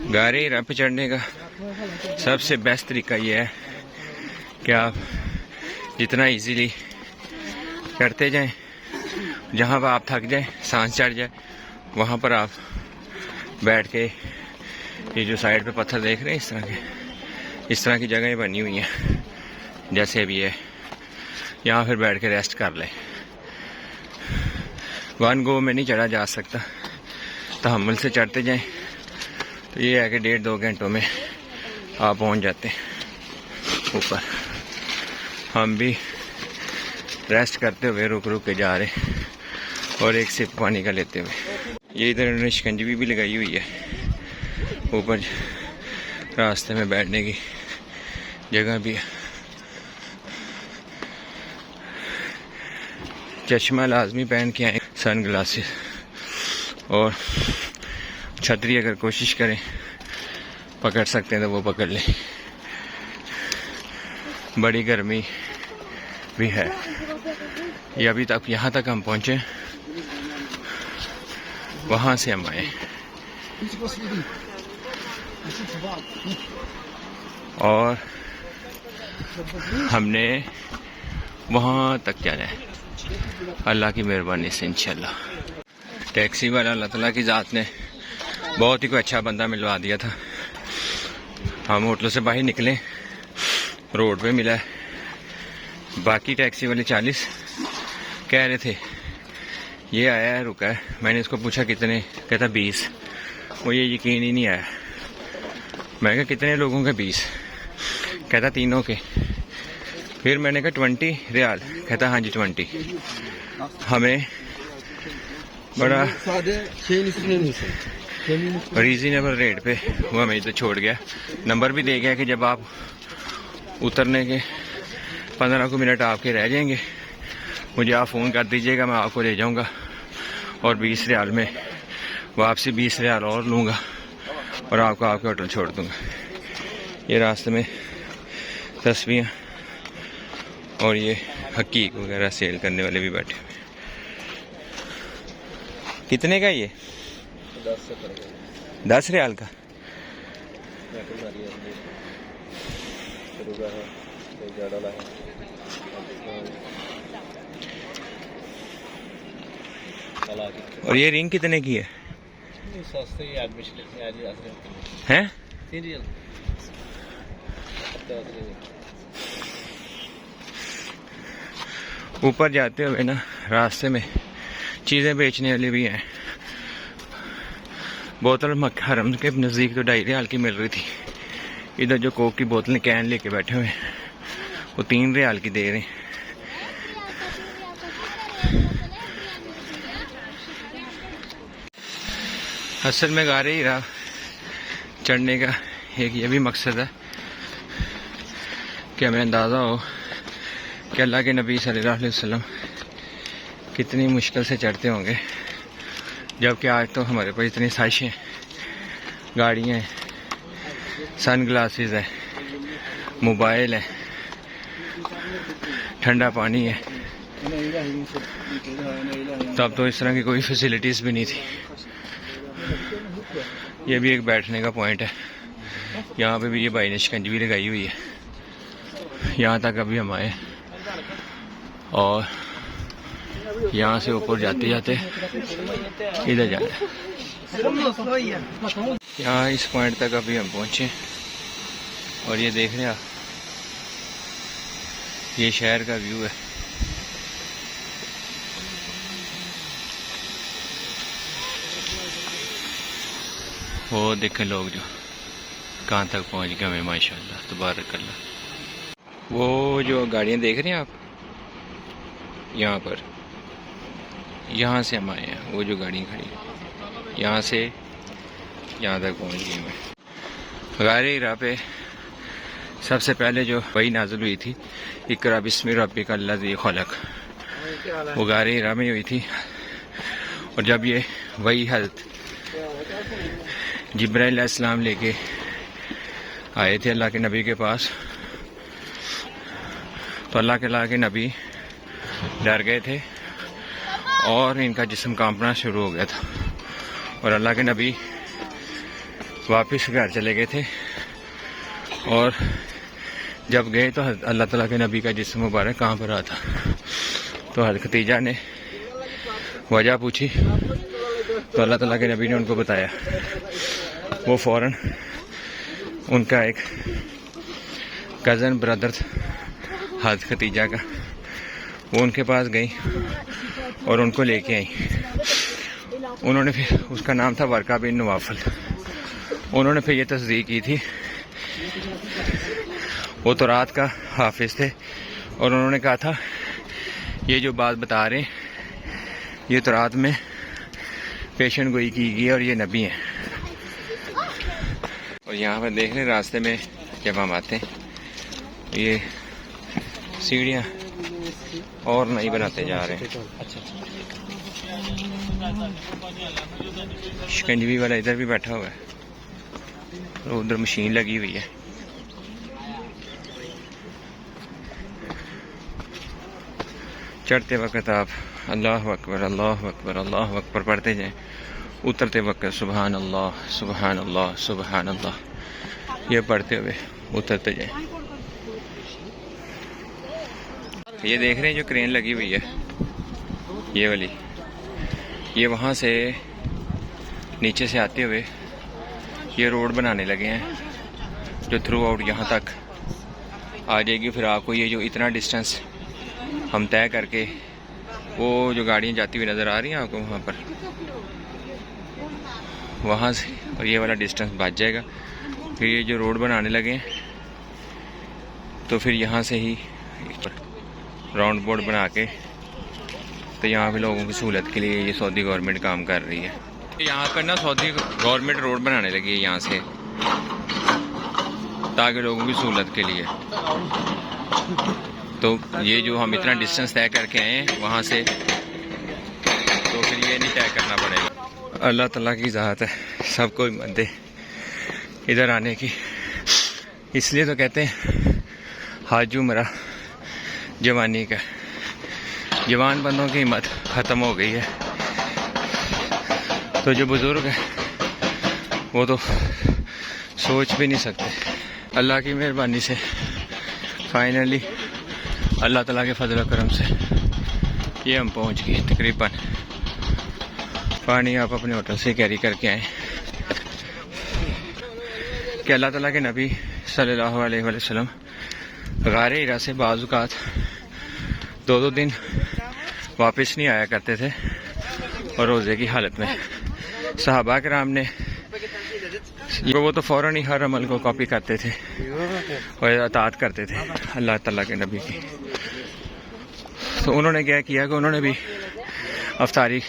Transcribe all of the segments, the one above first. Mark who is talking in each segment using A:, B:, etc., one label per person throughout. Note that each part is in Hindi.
A: गारे हिरा पे चढ़ने का सबसे बेस्ट तरीका ये है कि आप जितना इजीली चढ़ते जाएं, जहाँ पर आप थक जाएं, सांस चढ़ जाए, वहाँ पर आप बैठ के ये जो साइड पे पत्थर देख रहे हैं, इस तरह की जगहें बनी हुई हैं जैसे अभी है, यहाँ फिर बैठ के रेस्ट कर लें। वन गो में नहीं चढ़ा जा सकता, तहम्मुल से चढ़ते जाएं तो ये है कि 1.5-2 घंटों में आप पहुँच जाते हैं ऊपर। हम भी रेस्ट करते हुए रुक रुक के जा रहे और एक सिप पानी का लेते हुए। ये इधर उन्होंने शिकंजी भी लगाई हुई है, ऊपर रास्ते में बैठने की जगह भी है। चश्मा लाजमी पहन के आए, सन ग्लासेस और छतरी अगर कोशिश करें पकड़ सकते हैं तो वो पकड़ लें। बड़ी गर्मी भी है। ये अभी तक यहाँ तक हम पहुँचे, वहाँ से हम आए और हमने वहाँ तक जाना है अल्लाह की मेहरबानी से इंशाल्लाह। टैक्सी वाला अल्लाह ताला की ज़ात ने बहुत ही कोई अच्छा बंदा मिलवा दिया था। हम होटलों से बाहर निकले, रोड पे मिला है। बाकी टैक्सी वाले 40 कह रहे थे, ये आया है रुका है। मैंने इसको पूछा कितने, कहता 20। वो ये यकीन ही नहीं आया। मैं कहा कितने लोगों के 20? कहता तीनों के। फिर मैंने कहा 20 रियाल, कहता हाँ जी 20। हमें बड़ा रीजनेबल रेट पे वो हमें तो छोड़ गया। नंबर भी दे गया कि जब आप उतरने के 15 मिनट आपके रह जाएंगे, मुझे आप फ़ोन कर दीजिएगा, मैं आपको ले जाऊंगा और 20 रियाल में वापसी 20 रियाल और लूँगा और आपको आपके होटल छोड़ दूँगा। ये रास्ते में तस्वीरें और ये हकीक वगैरह सेल करने वाले भी बैठे हुए। कितने का ये? 10 रियाल का। और ये रिंग कितने की है? हैं? ऊपर जाते हुए ना रास्ते में चीज़ें बेचने वाली भी हैं। बोतल मक्का हरम के नज़दीक तो 2.5 रियाल की मिल रही थी। इधर जो कोक की बोतलें कैन लेके बैठे हुए हैं वो 3 रियाल की दे रहे हैं। असल में गारे हिरा चढ़ने का एक ये भी मकसद है कि हमें अंदाज़ा हो कि अल्लाह के नबी सल्लल्लाहु अलैहि वसल्लम कितनी मुश्किल से चढ़ते होंगे, जबकि आज तो हमारे पास इतनी साजिशें, गाड़ियाँ हैं, सन ग्लासेस है, मोबाइल है, ठंडा पानी है। तब तो इस तरह की कोई फैसिलिटीज़ भी नहीं थी। ये भी एक बैठने का पॉइंट है। यहाँ पे भी ये भाई ने शिकंजी भी लगाई हुई है। यहाँ तक अभी हम आए और यहाँ से ऊपर जाते जाते इधर जाना है। यहाँ इस पॉइंट तक अभी हम पहुँचे और ये देख रहे हैं आप, ये शहर का व्यू है। वो देखें लोग जो कहाँ तक पहुँच गए हमें, माशाल्लाह तबारक अल्लाह। वो जो गाड़ियाँ देख रहे हैं आप यहाँ पर, यहाँ से हम आए हैं। वो जो गाड़ियाँ खड़ी हैं यहाँ से यहाँ तक पहुँच गई मैं। गारे हिरा पे सबसे पहले जो वही नाज़िल हुई थी, इक़रा बिस्मि रब्बिका अल्लज़ी खलक़, वो गारे हिरा में हुई थी। और जब ये वही हज़रत जिब्राइल अलैहिस्सलाम लेके आए थे अल्लाह के नबी के पास, तो अल्लाह के नबी डर गए थे और इनका जिस्म कांपना शुरू हो गया था। और अल्लाह के नबी वापस घर चले गए थे। और जब गए तो अल्लाह ताला के नबी का जिस्म मुबारक कहाँ पर रहा था। तो हज़रत खदीजा ने वजह पूछी तो अल्लाह ताला के नबी ने उनको बताया। वो फ़ौरन उनका एक कज़न ब्रदर हज़रत खदीजा का, वो उनके पास गई और उनको लेके आई। उन्होंने फिर, उसका नाम था वर्का बिन नवाफल, उन्होंने फिर ये तस्दीक की थी। वो तो रात का हाफिज थे और उन्होंने कहा था ये जो बात बता रहे हैं ये तो रात में पेशन गोई की गई और ये नबी हैं। और यहाँ पर देख रहे हैं रास्ते में जब हम आते हैं ये सीढ़ियाँ और नई बनाते जा रहे हैं। शिकंजवी वाला इधर भी बैठा हुआ है और उधर मशीन लगी हुई है। चढ़ते वक्त आप अल्लाह अकबर अल्लाह अकबर अल्लाह अकबर पढ़ते जाएं, उतरते वक्त सुबहान अल्लाह सुबहान अल्लाह सुबहान अल्लाह ये पढ़ते हुए उतरते जाएं। ये देख रहे हैं जो क्रेन लगी हुई है ये वाली, ये वहाँ से नीचे से आते हुए ये रोड बनाने लगे हैं जो थ्रू आउट यहाँ तक आ जाएगी। फिर आपको ये जो इतना डिस्टेंस हम तय करके, वो जो गाड़ियाँ जाती हुई नज़र आ रही हैं आपको वहाँ पर, वहाँ से और ये वाला डिस्टेंस बच जाएगा। फिर ये जो रोड बनाने लगे हैं तो फिर यहाँ से ही राउंड बोर्ड बना के तो यहाँ पे लोगों की सहूलत के लिए ये सऊदी गवर्नमेंट काम कर रही है। यहाँ पर ना सऊदी गवर्नमेंट रोड बनाने लगी है यहाँ से, ताकि लोगों की सहूलत के लिए। तो ये जो हम इतना डिस्टेंस तय करके आए हैं वहाँ से, तो फिर ये नहीं तय करना पड़ेगा। अल्लाह ताला की ज़ात है, सबको हिम्मत दे इधर आने की। इसलिए तो कहते हैं हाजू मरा जवानी का, जवान बंदों की हिम्मत ख़त्म हो गई है। तो जो बुज़ुर्ग है वो तो सोच भी नहीं सकते। अल्लाह की मेहरबानी से फाइनली अल्लाह ताला के फजल करम से ये हम पहुंच गए तकरीबन। पानी आप अपने होटल से कैरी करके आए कि अल्लाह ताला के नबी सल्लल्लाहु अलैहि वसल्लम गारे हिरा से बाज़-औक़ात 2-2 दिन वापस नहीं आया करते थे और रोज़े की हालत में। सहाबा किराम ने वो तो फ़ौरन ही हर अमल को कॉपी करते थे और अताअत करते थे अल्लाह ताला के नबी की। तो उन्होंने क्या किया कि उन्होंने भी अफ्तारी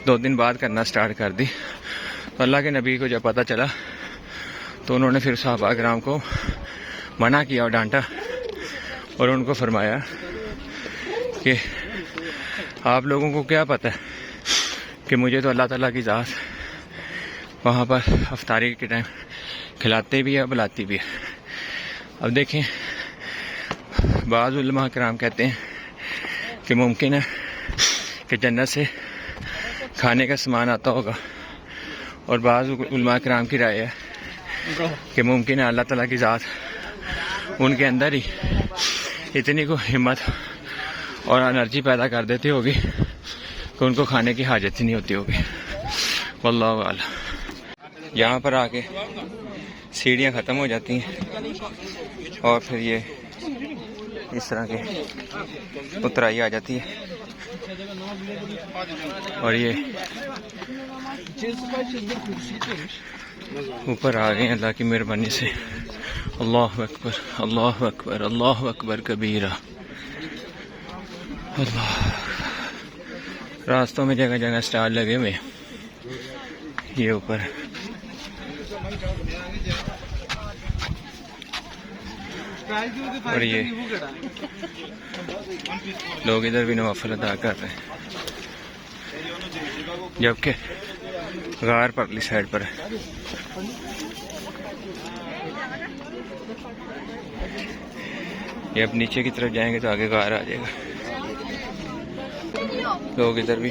A: 2 दिन बाद करना स्टार्ट कर दी। तो अल्लाह के नबी को जब पता चला तो उन्होंने फिर सहाबा किराम को मना किया और डांटा और उनको फरमाया कि आप लोगों को क्या पता है कि मुझे तो अल्लाह ताला की ज़ात वहाँ पर अफ्तारी के टाइम खिलाते भी है बुलाती भी है। अब देखें, बाज़ उलमा किराम कहते हैं कि मुमकिन है कि जन्नत से खाने का सामान आता होगा, और बाज़ उलमा किराम की राय है कि मुमकिन है अल्लाह ताला की ज़ात उनके अंदर ही इतनी को हिम्मत और एनर्जी पैदा कर देती होगी कि उनको खाने की हाजत ही नहीं होती होगी। वल्लाहु आलम। यहाँ पर आके सीढ़ियाँ ख़त्म हो जाती हैं और फिर ये इस तरह की उतराई आ जाती है और ये ऊपर आ गए अल्लाह की मेहरबानी से। अल्लाह अकबर अल्लाह अकबर अल्लाह अकबर कबीरा। अल्लाह, रास्तों में जगह जगह स्टार लगे हुए ये ऊपर। और ये लोग इधर भी नवाफिल अदा कर रहे हैं, जबकि गार परली साइड पर है। ये अब नीचे की तरफ जाएंगे तो आगे गार आ जाएगा। लोग इधर भी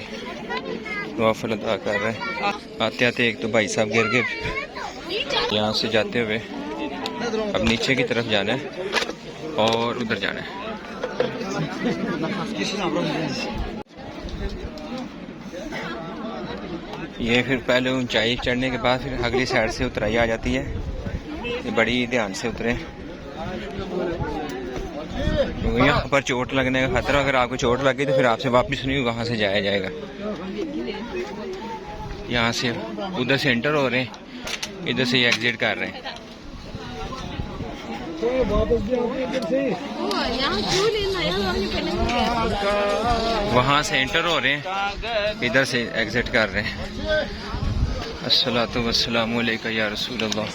A: नवाफिल अदा कर रहे हैं। आते आते एक तो भाई साहब गिर गए यहाँ से जाते हुए अब नीचे की तरफ जाना है और उधर जाना है। ये फिर पहले ऊंचाई चढ़ने के बाद फिर अगली साइड से उतराई आ जाती है। ये बड़ी ध्यान से उतरे, यहाँ पर चोट लगने का खतरा, अगर आपको चोट लगी तो फिर आपसे वापस नहीं वहाँ से जाया जाएगा। यहाँ से उधर से एंटर हो रहे हैं, इधर से एग्जिट कर रहे हैं। वहाँ से एंटर हो रहे हैं, इधर से एग्जिट कर रहे हैं। अस्सलातु वस्सलामु अलैका या रसूल अल्लाह।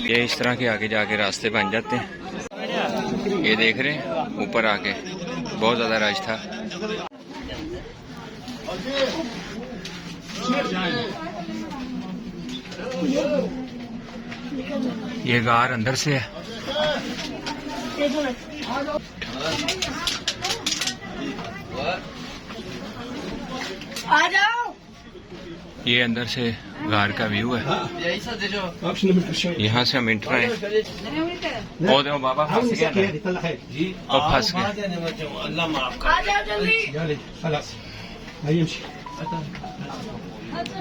A: ये इस तरह के आगे जाके रास्ते बन जाते हैं। ये देख रहे हैं ऊपर आके बहुत ज्यादा रश था। ये गार अंदर से है। आ जाओ। ये अंदर से गार का व्यू है। यहाँ से हम इंटर आए। ओ देखो बाबा फंस गया ना, और फंस गया।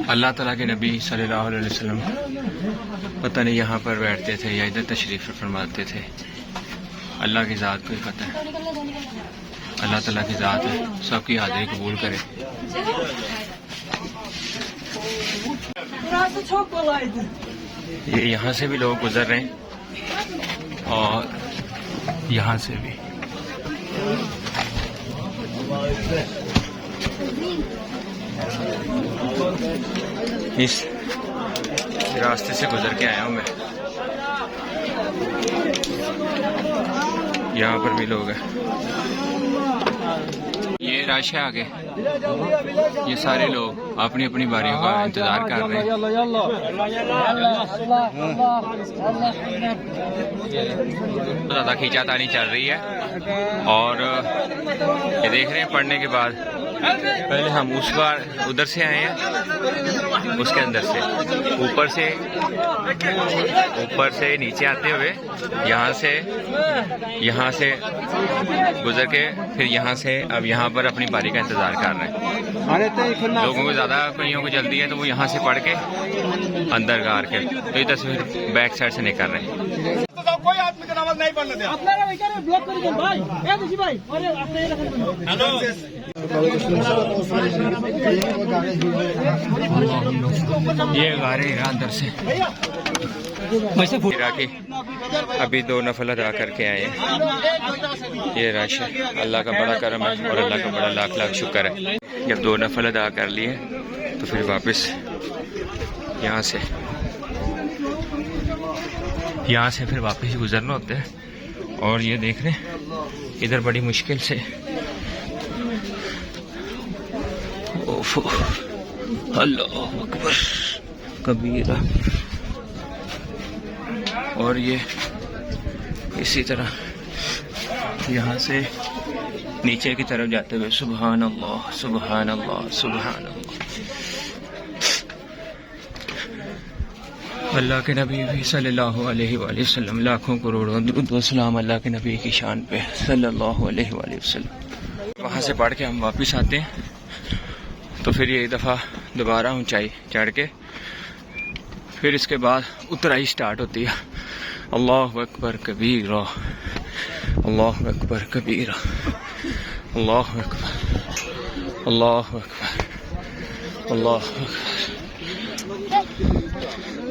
A: अल्लाह ताला के नबी सल्लल्लाहु अलैहि वसल्लम पता नहीं यहाँ पर बैठते थे या इधर तशरीफ फरमाते थे। अल्लाह की ज़ात को ही पता है। अल्लाह ताला की ज़ात है, सबकी हाज़िरी कबूल करे। ये यहाँ से भी लोग गुजर रहे हैं और यहाँ से भी। इस रास्ते से गुजर के आया हूँ मैं। यहाँ पर भी लोग हैं। ये रश है आगे। ये सारे लोग अपनी अपनी बारियों का इंतजार कर रहे हैं। ज़्यादा खींचातानी चल रही है और ये देख रहे हैं पढ़ने के बाद पहले हम उस बार उधर से आए हैं, उसके अंदर से ऊपर से नीचे आते हुए यहाँ से गुजर के फिर यहाँ से अब यहाँ पर अपनी बारी का इंतजार कर रहे हैं। लोगों को ज़्यादा कईयों को जल्दी है तो वो यहाँ से पढ़ के अंदर गार के तो इधर से फिर बैक साइड से निकल रहे हैं।
B: कोई आदमी का नमाज नहीं पढ़ने दे। ब्लॉक कर भाई। भाई
A: ये गा रहे हैं अंदर से। के अभी 2 नफल अदा करके आए हैं। ये रश है, अल्लाह का बड़ा करम है और अल्लाह का बड़ा लाख लाख शुक्र है। जब 2 नफल अदा कर लिए तो फिर वापस यहाँ से फिर वापस गुजरना होता है। और ये देख रहे हैं इधर बड़ी मुश्किल से अल्लाह अकबर कबीरा। और ये इसी तरह यहाँ से नीचे की तरफ जाते हुए सुभान अल्लाह सुभान अल्लाह सुभान अल्लाह। अल्लाह के नबी सल्लल्लाहु अलैहि वसल्लम लाखों करोड़ों दुरूद व सलाम अल्लाह के नबी की शान पे सल्लल्लाहु अलैहि वसल्लम। वहाँ से पढ़ के हम वापस आते हैं तो फिर ये एक दफ़ा दोबारा ऊंचाई चढ़ के फिर इसके बाद उतराई स्टार्ट होती है। अल्लाहु अकबर कबीरा अल्लाहु अकबर कबीरा अल्लाहु अकबर अल्लाहु अकबर अल्लाहु अकबर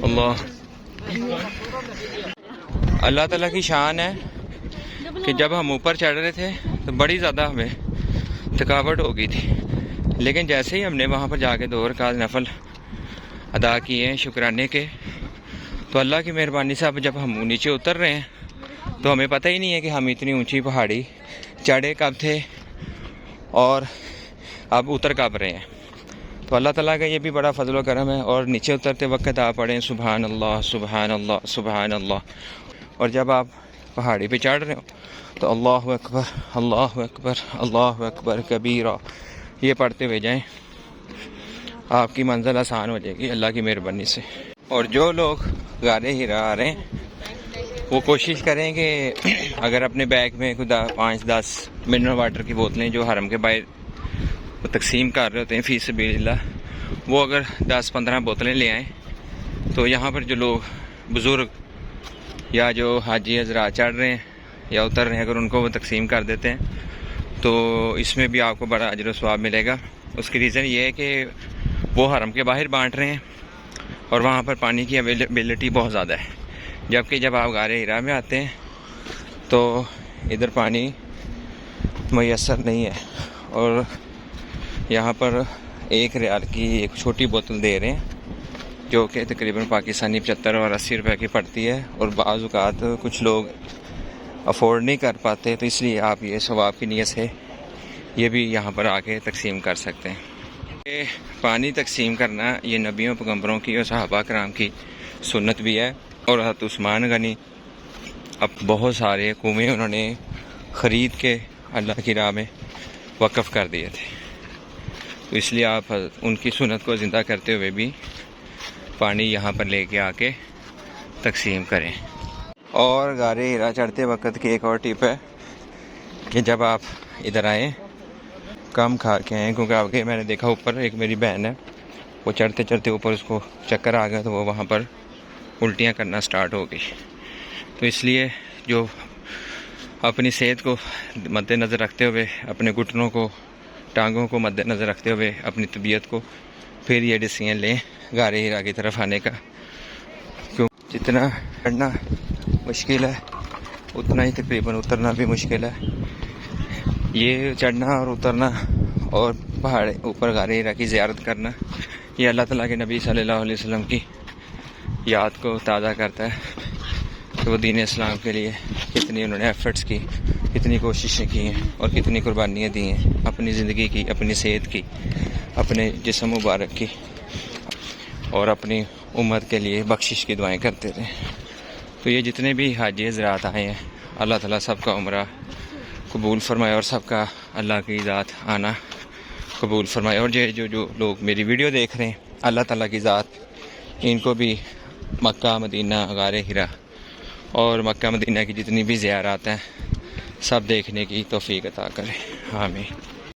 A: अल्लाह। अल्लाह ताला की शान है कि जब हम ऊपर चढ़ रहे थे तो बड़ी ज़्यादा हमें थकावट हो गई थी, लेकिन जैसे ही हमने वहाँ पर जाके 2 रकात नफल अदा किए हैं शुक्राने के, तो अल्लाह की मेहरबानी से अब जब हम नीचे उतर रहे हैं तो हमें पता ही नहीं है कि हम इतनी ऊंची पहाड़ी चढ़े कब थे और अब उतर कब रहे हैं। तो अल्लाह ताला का ये भी बड़ा फजल व करम है। और नीचे उतरते वक्त आप पढ़ें सुभान अल्लाह सुभान अल्लाह सुभान अल्लाह। और जब आप पहाड़ी पे चढ़ रहे हो तो अल्लाहु अकबर अल्लाहु अकबर अल्लाहु अकबर कबीरा ये पढ़ते हुए जाएं, आपकी मंजिल आसान हो जाएगी अल्लाह की मेहरबानी से। और जो लोग गारे हीरा आ रहे हैं वो कोशिश करें कि अगर अपने बैग में खुदा 5-10 मिनरल वाटर की बोतलें जो हरम के बाहर वो तकसीम कर रहे होते हैं फी सबीलिल्लाह, वो अगर 10-15 बोतलें ले आएँ तो यहाँ पर जो लोग बुज़ुर्ग या जो हाजी हज़रात चढ़ रहे हैं या उतर रहे हैं, अगर उनको वो तकसीम कर देते हैं तो इसमें भी आपको बड़ा अजर व सवाब मिलेगा। उसकी रीज़न ये है कि वो हरम के बाहर बांट रहे हैं और वहाँ पर पानी की अवेलेबिलिटी बहुत ज़्यादा है, जबकि जब आप गारे हीरा में आते हैं तो इधर पानी मैसर नहीं है और यहाँ पर 1 रियाल की एक छोटी बोतल दे रहे हैं जो कि तकरीबन पाकिस्तानी 75 और 80 रुपए की पड़ती है, और बाज़ औक़ात कुछ लोग अफोर्ड नहीं कर पाते, तो इसलिए आप ये सवाब की नीयत से ये भी यहाँ पर आके तकसीम कर सकते हैं। ये पानी तकसीम करना ये नबियों पैगम्बरों की और सहाबा कराम की सुन्नत भी है, और हज़रत उस्मान गनी अब बहुत सारे कुएँ उन्होंने ख़रीद के अल्लाह की राह में वक़फ़ कर दिए थे, तो इसलिए आप उनकी सुन्नत को ज़िंदा करते हुए भी पानी यहाँ पर लेके आके तकसीम करें। और गारे हीरा चढ़ते वक्त की एक और टिप है कि जब आप इधर आएँ कम खा के आएँ, क्योंकि आगे मैंने देखा ऊपर एक मेरी बहन है, वो चढ़ते चढ़ते ऊपर उसको चक्कर आ गया तो वो वहाँ पर उल्टियाँ करना स्टार्ट हो गई। तो इसलिए जो अपनी सेहत को मद्देनज़र रखते हुए, अपने घुटनों को, टांगों को मद्देनज़र रखते हुए, अपनी तबीयत को, फिर ये डिसीजन लें गारे हीरा की तरफ आने का, क्यों जितना चढ़ना मुश्किल है उतना ही तकरीबन उतरना भी मुश्किल है। ये चढ़ना और उतरना और पहाड़ ऊपर गारे हीरा की ज़ियारत करना ये अल्लाह ताला के नबी सल्लल्लाहु अलैहि वसल्लम की याद को ताज़ा करता है कि वो दीन इस्लाम के लिए कितनी उन्होंने एफ़र्ट्स की, कितनी कोशिशें की हैं और कितनी कुर्बानियाँ दी हैं, अपनी ज़िंदगी की, अपनी सेहत की, अपने जिस्म मुबारक की, और अपनी उम्मत के लिए बख्शिश की दुआएं करते थे। तो ये जितने भी हाजी हज़रात आए हैं अल्लाह ताला सबका उम्रा कबूल फरमाए और सबका अल्लाह की ज़ात आना कबूल फरमाए। और जो लोग मेरी वीडियो देख रहे हैं अल्लाह ताला की ज़ात इनको भी मक्का मदीना गारे हीरा और मक्का मदीना की जितनी भी ज़ियारत हैं सब देखने की तौफीक अता करे। आमीन।